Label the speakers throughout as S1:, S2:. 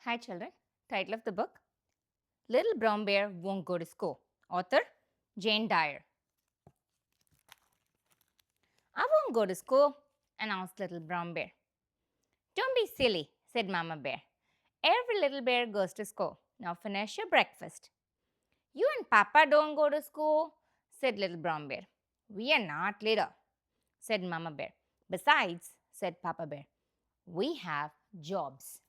S1: Hi, children. Title of the book Little Brown Bear Won't Go to School. Author Jane Dyer. I won't go to school, announced Little Brown Bear. Don't be silly, said Mama Bear. Every little bear goes to school. Now finish your breakfast. You and Papa don't go to school, said Little Brown Bear. We are not little, said Mama Bear. Besides, said Papa Bear, we have jobs.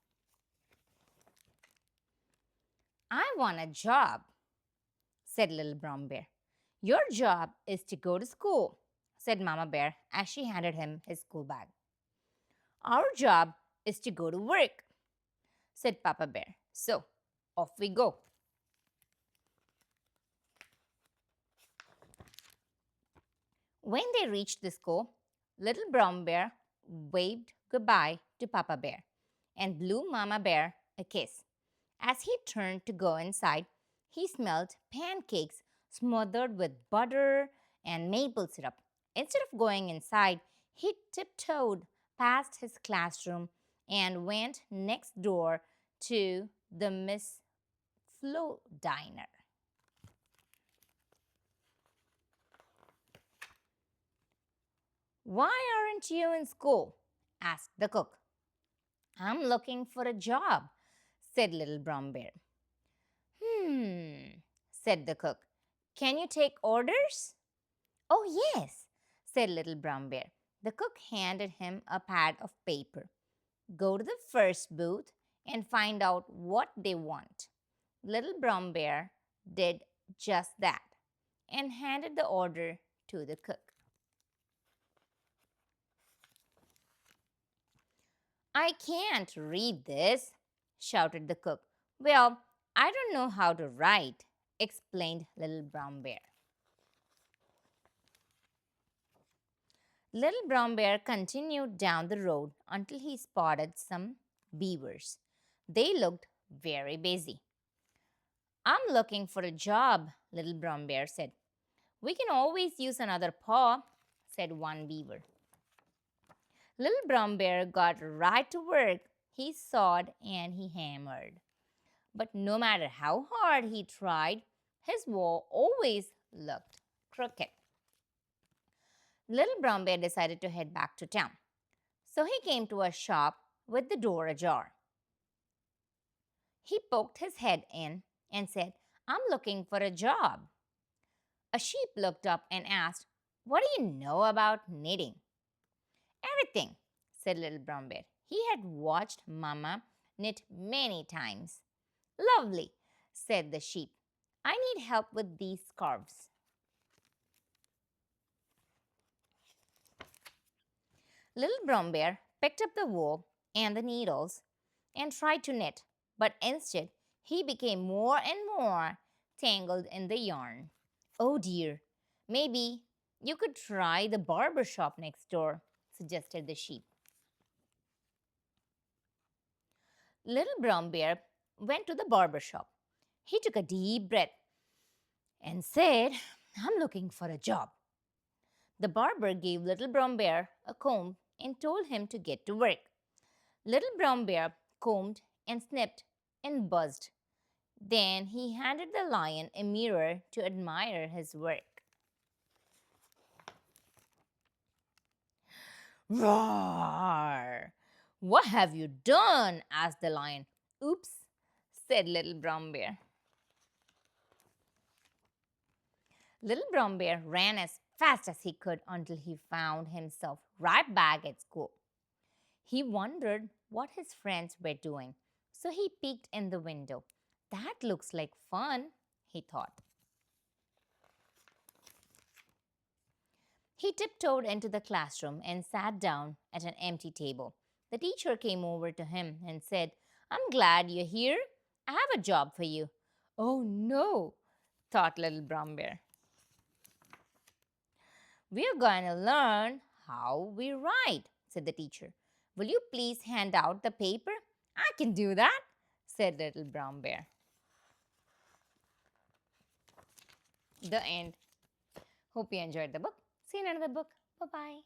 S1: I want a job, said Little Brown Bear. Your job is to go to school, said Mama Bear as she handed him his school bag. Our job is to go to work, said Papa Bear. So, off we go. When they reached the school, Little Brown Bear waved goodbye to Papa Bear and blew Mama Bear a kiss. As he turned to go inside, he smelled pancakes smothered with butter and maple syrup. Instead of going inside, he tiptoed past his classroom and went next door to the Miss Flo diner. Why aren't you in school? Asked the cook. I'm looking for a job, said Little Brown Bear. Said the cook. Can you take orders? Oh, yes, said Little Brown Bear. The cook handed him a pad of paper. Go to the first booth and find out what they want. Little Brown Bear did just that and handed the order to the cook. I can't read this, shouted the cook. Well, I don't know how to write, explained Little Brown Bear. Little Brown Bear continued down the road until he spotted some beavers. They looked very busy. I'm looking for a job, Little Brown Bear said. We can always use another paw, said one beaver. Little Brown Bear got right to work. He sawed and he hammered. But no matter how hard he tried, his wall always looked crooked. Little Brown Bear decided to head back to town. So he came to a shop with the door ajar. He poked his head in and said, I'm looking for a job. A sheep looked up and asked, What do you know about knitting? Everything, said Little Brown Bear. He had watched Mama knit many times. Lovely, said the sheep. I need help with these scarves. Little Brown Bear picked up the wool and the needles and tried to knit, but instead he became more and more tangled in the yarn. Oh dear, maybe you could try the barber shop next door, suggested the sheep. Little Brown Bear went to the barber shop. He took a deep breath and said, I'm looking for a job. The barber gave Little Brown Bear a comb and told him to get to work. Little Brown Bear combed and snipped and buzzed. Then he handed the lion a mirror to admire his work. Roar! What have you done? Asked the lion. Oops, said Little Brown Bear. Little Brown Bear ran as fast as he could until he found himself right back at school. He wondered what his friends were doing, so he peeked in the window. That looks like fun, he thought. He tiptoed into the classroom and sat down at an empty table. The teacher came over to him and said, I'm glad you're here. I have a job for you. Oh no, thought Little Brown Bear. We're going to learn how we write, said the teacher. Will you please hand out the paper? I can do that, said Little Brown Bear. The end. Hope you enjoyed the book. See you in another book. Bye-bye.